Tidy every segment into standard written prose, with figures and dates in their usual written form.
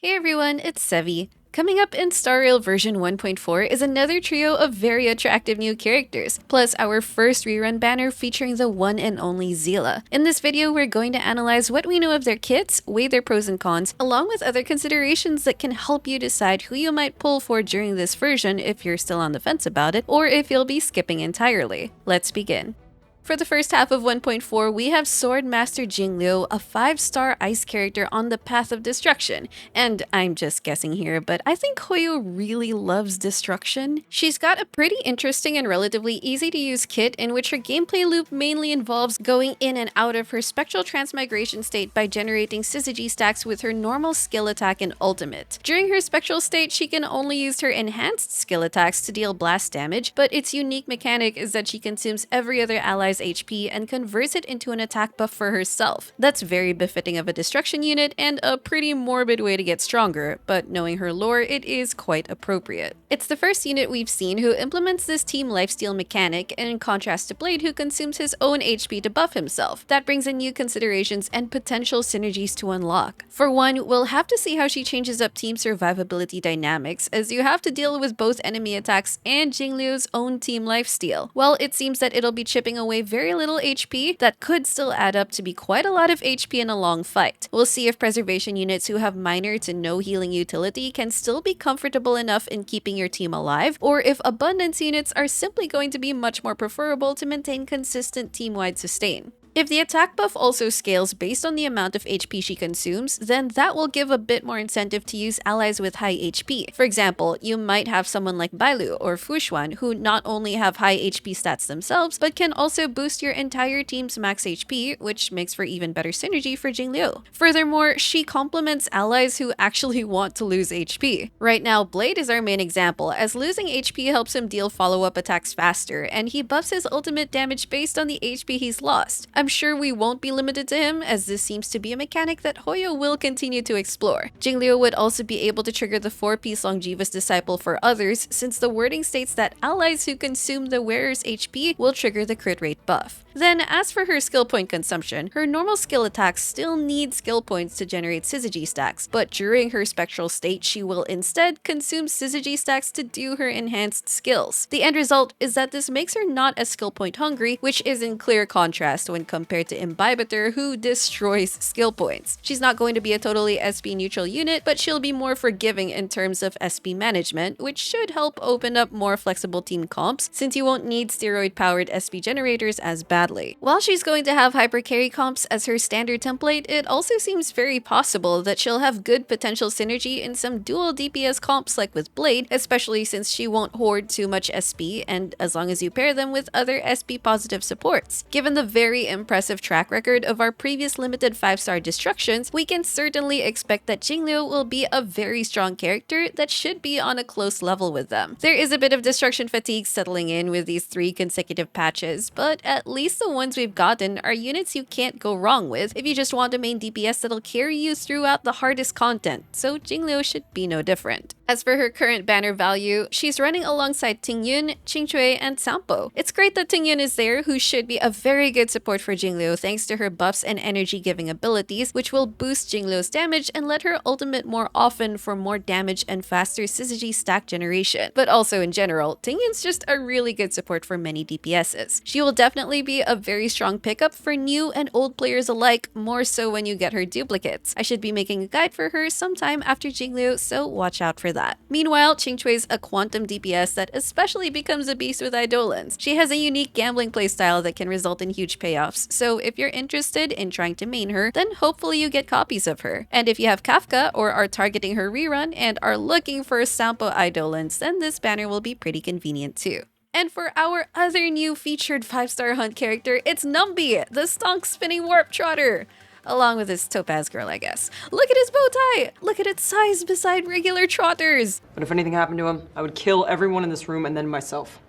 Hey everyone, it's Sevi. Coming up in Star Rail version 1.4 is another trio of very attractive new characters, plus our first rerun banner featuring the one and only Seele. In this video, we're going to analyze what we know of their kits, weigh their pros and cons, along with other considerations that can help you decide who you might pull for during this version if you're still on the fence about it, or if you'll be skipping entirely. Let's begin. For the first half of 1.4, we have Sword Master Jingliu, a 5-star ice character on the path of destruction. And I'm just guessing here, but I think Hoyo really loves destruction. She's got a pretty interesting and relatively easy to use kit in which her gameplay loop mainly involves going in and out of her spectral transmigration state by generating synergy stacks with her normal skill attack and ultimate. During her spectral state, she can only use her enhanced skill attacks to deal blast damage, but its unique mechanic is that she consumes every other ally's HP and converts it into an attack buff for herself. That's very befitting of a destruction unit and a pretty morbid way to get stronger, but knowing her lore, it is quite appropriate. It's the first unit we've seen who implements this team lifesteal mechanic, in contrast to Blade, who consumes his own HP to buff himself. That brings in new considerations and potential synergies to unlock. For one, we'll have to see how she changes up team survivability dynamics, as you have to deal with both enemy attacks and Jingliu's own team lifesteal. While it seems that it'll be chipping away very little HP, that could still add up to be quite a lot of HP in a long fight. We'll see if preservation units who have minor to no healing utility can still be comfortable enough in keeping your team alive, or if abundance units are simply going to be much more preferable to maintain consistent team-wide sustain. If the attack buff also scales based on the amount of HP she consumes, then that will give a bit more incentive to use allies with high HP. For example, you might have someone like Bailu or Fushuan who not only have high HP stats themselves, but can also boost your entire team's max HP, which makes for even better synergy for Jingliu. Furthermore, she complements allies who actually want to lose HP. Right now, Blade is our main example, as losing HP helps him deal follow-up attacks faster, and he buffs his ultimate damage based on the HP he's lost. I'm sure we won't be limited to him, as this seems to be a mechanic that Hoyo will continue to explore. Jingliu would also be able to trigger the 4-piece Longevous Disciple for others, since the wording states that allies who consume the wearer's HP will trigger the crit rate buff. Then, as for her skill point consumption, her normal skill attacks still need skill points to generate synergy stacks, but during her spectral state, she will instead consume synergy stacks to do her enhanced skills. The end result is that this makes her not as skill point hungry, which is in clear contrast when compared to Imbibitor, who destroys skill points. She's not going to be a totally SP neutral unit, but she'll be more forgiving in terms of SP management, which should help open up more flexible team comps, since you won't need steroid-powered SP generators as badly. While she's going to have hypercarry comps as her standard template, it also seems very possible that she'll have good potential synergy in some dual DPS comps like with Blade, especially since she won't hoard too much SP, and as long as you pair them with other SP-positive supports. Given the very impressive track record of our previous limited 5-star destructions, we can certainly expect that Jingliu will be a very strong character that should be on a close level with them. There is a bit of destruction fatigue settling in with these 3 consecutive patches, but at least the ones we've gotten are units you can't go wrong with if you just want a main DPS that'll carry you throughout the hardest content, so Jingliu should be no different. As for her current banner value, she's running alongside Tingyun, Qingchui, and Sampo. It's great that Tingyun is there, who should be a very good support for Jingliu thanks to her buffs and energy-giving abilities, which will boost Jingliu's damage and let her ultimate more often for more damage and faster synergy stack generation. But also in general, Tingyun's just a really good support for many DPSs. She will definitely be a very strong pickup for new and old players alike, more so when you get her duplicates. I should be making a guide for her sometime after Jingliu, so watch out for that. Meanwhile, Qingchui's a quantum DPS that especially becomes a beast with Eidolons. She has a unique gambling playstyle that can result in huge payoffs, so if you're interested in trying to main her, then hopefully you get copies of her. And if you have Kafka or are targeting her rerun and are looking for Sampo Eidolons, then this banner will be pretty convenient too. And for our other new featured 5-star hunt character, it's Numby, the stonk spinning warp trotter. Along with his Topaz girl, I guess. Look at his bow tie! Look at its size beside regular trotters! But if anything happened to him, I would kill everyone in this room and then myself.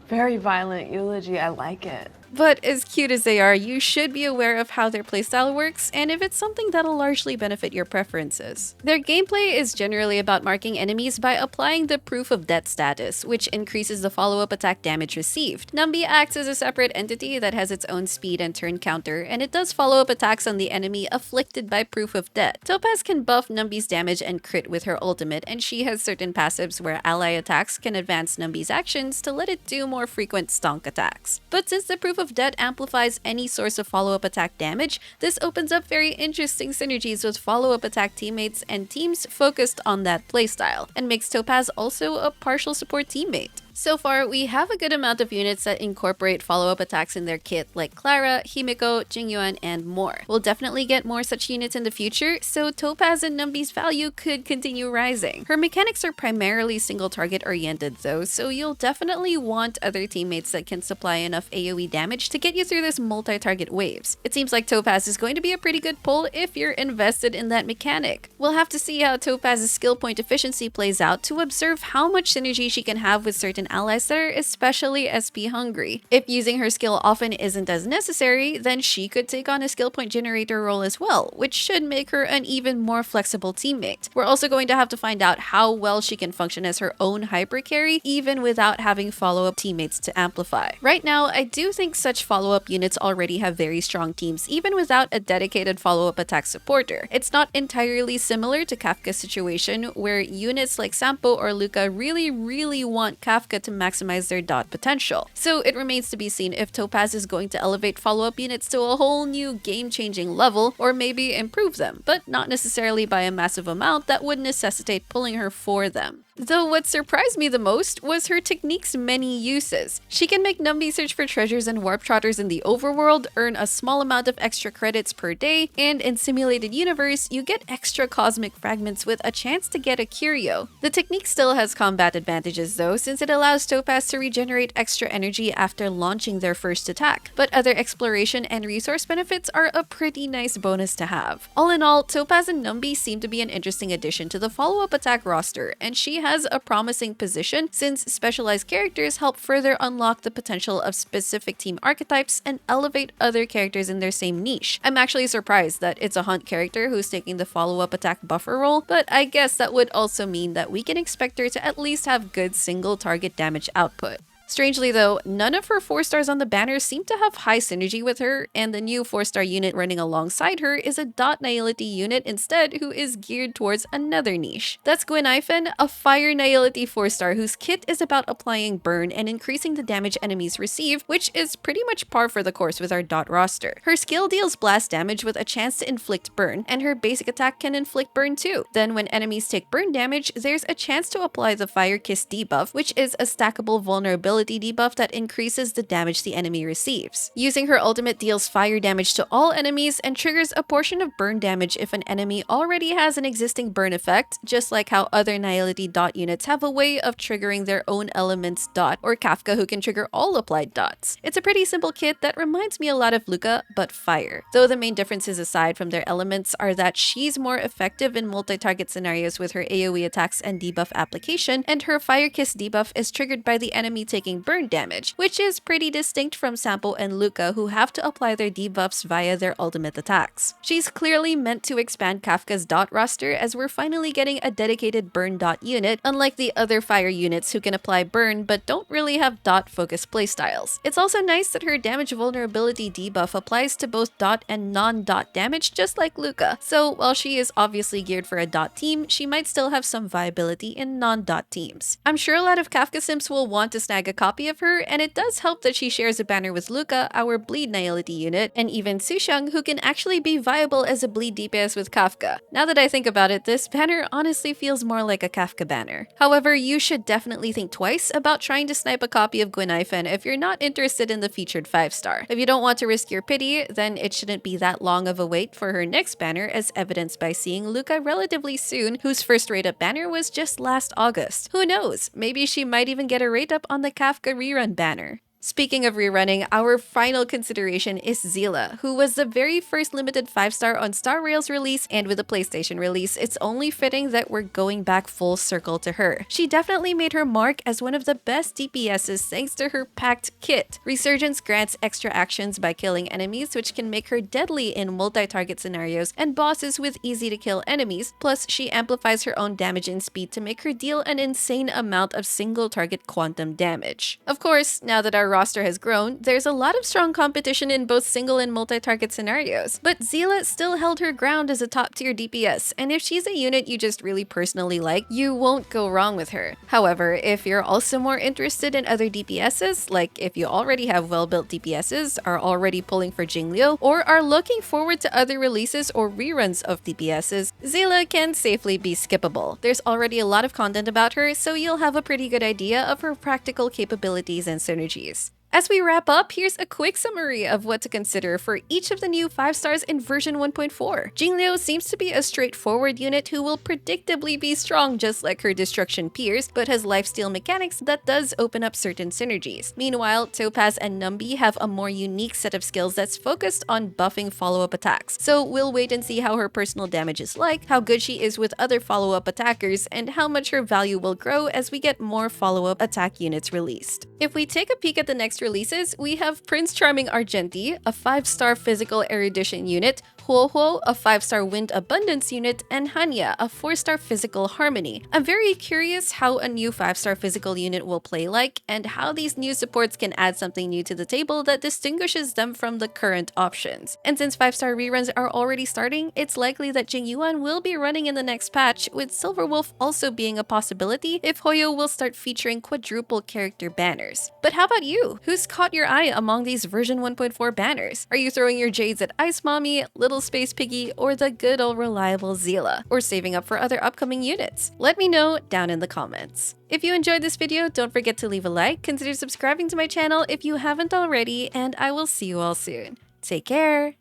Very violent eulogy, I like it. But as cute as they are, you should be aware of how their playstyle works and if it's something that'll largely benefit your preferences. Their gameplay is generally about marking enemies by applying the Proof of Death status, which increases the follow-up attack damage received. Numby acts as a separate entity that has its own speed and turn counter, and it does follow-up attacks on the enemy afflicted by Proof of Death. Topaz can buff Numby's damage and crit with her ultimate, and she has certain passives where ally attacks can advance Numby's actions to let it do more frequent stonk attacks. But since the Proof of Death amplifies any source of follow-up attack damage, this opens up very interesting synergies with follow-up attack teammates and teams focused on that playstyle, and makes Topaz also a partial support teammate. So far, we have a good amount of units that incorporate follow-up attacks in their kit, like Clara, Himiko, Jingyuan, and more. We'll definitely get more such units in the future, so Topaz and Numby's value could continue rising. Her mechanics are primarily single-target oriented though, so you'll definitely want other teammates that can supply enough AoE damage to get you through this multi-target waves. It seems like Topaz is going to be a pretty good pull if you're invested in that mechanic. We'll have to see how Topaz's skill point efficiency plays out to observe how much synergy she can have with certain allies that are especially SP hungry. If using her skill often isn't as necessary, then she could take on a skill point generator role as well, which should make her an even more flexible teammate. We're also going to have to find out how well she can function as her own hypercarry, even without having follow-up teammates to amplify. Right now, I do think such follow-up units already have very strong teams, even without a dedicated follow-up attack supporter. It's not entirely similar to Kafka's situation, where units like Sampo or Luca really want Kafka to maximize their dot potential. So it remains to be seen if Topaz is going to elevate follow-up units to a whole new game-changing level, or maybe improve them, but not necessarily by a massive amount that would necessitate pulling her for them. Though what surprised me the most was her technique's many uses. She can make Numby search for treasures and warp trotters in the overworld, earn a small amount of extra credits per day, and in Simulated Universe, you get extra cosmic fragments with a chance to get a curio. The technique still has combat advantages though, since it allows Topaz to regenerate extra energy after launching their first attack, but other exploration and resource benefits are a pretty nice bonus to have. All in all, Topaz and Numby seem to be an interesting addition to the follow-up attack roster, and she has a promising position since specialized characters help further unlock the potential of specific team archetypes and elevate other characters in their same niche. I'm actually surprised that it's a hunt character who's taking the follow-up attack buffer role, but I guess that would also mean that we can expect her to at least have good single target damage output. Strangely though, none of her 4-stars on the banner seem to have high synergy with her, and the new 4-star unit running alongside her is a dot Nihility unit instead who is geared towards another niche. That's Guinaifen, a Fire Nihility 4-star whose kit is about applying burn and increasing the damage enemies receive, which is pretty much par for the course with our dot roster. Her skill deals blast damage with a chance to inflict burn, and her basic attack can inflict burn too. Then when enemies take burn damage, there's a chance to apply the Fire Kiss debuff, which is a stackable vulnerability debuff that increases the damage the enemy receives. Using her ultimate deals fire damage to all enemies and triggers a portion of burn damage if an enemy already has an existing burn effect, just like how other Nihility dot units have a way of triggering their own element's dot, or Kafka who can trigger all applied dots. It's a pretty simple kit that reminds me a lot of Luca, but fire. Though the main differences aside from their elements are that she's more effective in multi-target scenarios with her AoE attacks and debuff application, and her Fire Kiss debuff is triggered by the enemy taking burn damage, which is pretty distinct from Sampo and Luca who have to apply their debuffs via their ultimate attacks. She's clearly meant to expand Kafka's dot roster, as we're finally getting a dedicated burn dot unit, unlike the other fire units who can apply burn but don't really have dot focused playstyles. It's also nice that her damage vulnerability debuff applies to both dot and non-dot damage, just like Luca. So while she is obviously geared for a dot team, she might still have some viability in non-dot teams. I'm sure a lot of Kafka simps will want to snag a copy of her, and it does help that she shares a banner with Luca, our bleed Nihility unit, and even Sushang, who can actually be viable as a bleed DPS with Kafka. Now that I think about it, this banner honestly feels more like a Kafka banner. However, you should definitely think twice about trying to snipe a copy of Guinaifen if you're not interested in the featured 5-star. If you don't want to risk your pity, then it shouldn't be that long of a wait for her next banner, as evidenced by seeing Luca relatively soon, whose first rate-up banner was just last August. Who knows, maybe she might even get a rate-up on the Kafka rerun banner. Speaking of rerunning, our final consideration is Seele, who was the very first limited 5-star on Star Rail's release, and with the PlayStation release, it's only fitting that we're going back full circle to her. She definitely made her mark as one of the best DPSs thanks to her packed kit. Resurgence grants extra actions by killing enemies, which can make her deadly in multi-target scenarios and bosses with easy-to-kill enemies, plus she amplifies her own damage and speed to make her deal an insane amount of single-target quantum damage. Of course, now that our roster has grown, there's a lot of strong competition in both single and multi-target scenarios, but Seele still held her ground as a top-tier DPS, and if she's a unit you just really personally like, you won't go wrong with her. However, if you're also more interested in other DPSs, like if you already have well-built DPSs, are already pulling for Jingliu, or are looking forward to other releases or reruns of DPSs, Seele can safely be skippable. There's already a lot of content about her, so you'll have a pretty good idea of her practical capabilities and synergies. As we wrap up, here's a quick summary of what to consider for each of the new 5 stars in version 1.4. Jingliu seems to be a straightforward unit who will predictably be strong just like her destruction peers, but has lifesteal mechanics that does open up certain synergies. Meanwhile, Topaz and Numby have a more unique set of skills that's focused on buffing follow-up attacks, so we'll wait and see how her personal damage is like, how good she is with other follow-up attackers, and how much her value will grow as we get more follow-up attack units released. If we take a peek at the next releases, we have Prince Charming Argenti, a 5-star physical erudition unit, Huohuo, a 5-star wind abundance unit, and Hanya, a 4-star physical harmony. I'm very curious how a new 5-star physical unit will play like, and how these new supports can add something new to the table that distinguishes them from the current options. And since 5-star reruns are already starting, it's likely that Jingyuan will be running in the next patch, with Silverwolf also being a possibility if Hoyo will start featuring quadruple character banners. But how about you? Who's caught your eye among these version 1.4 banners? Are you throwing your jades at Ice Mommy, Little Space Piggy, or the good old reliable Seele? Or saving up for other upcoming units? Let me know down in the comments. If you enjoyed this video, don't forget to leave a like, consider subscribing to my channel if you haven't already, and I will see you all soon. Take care!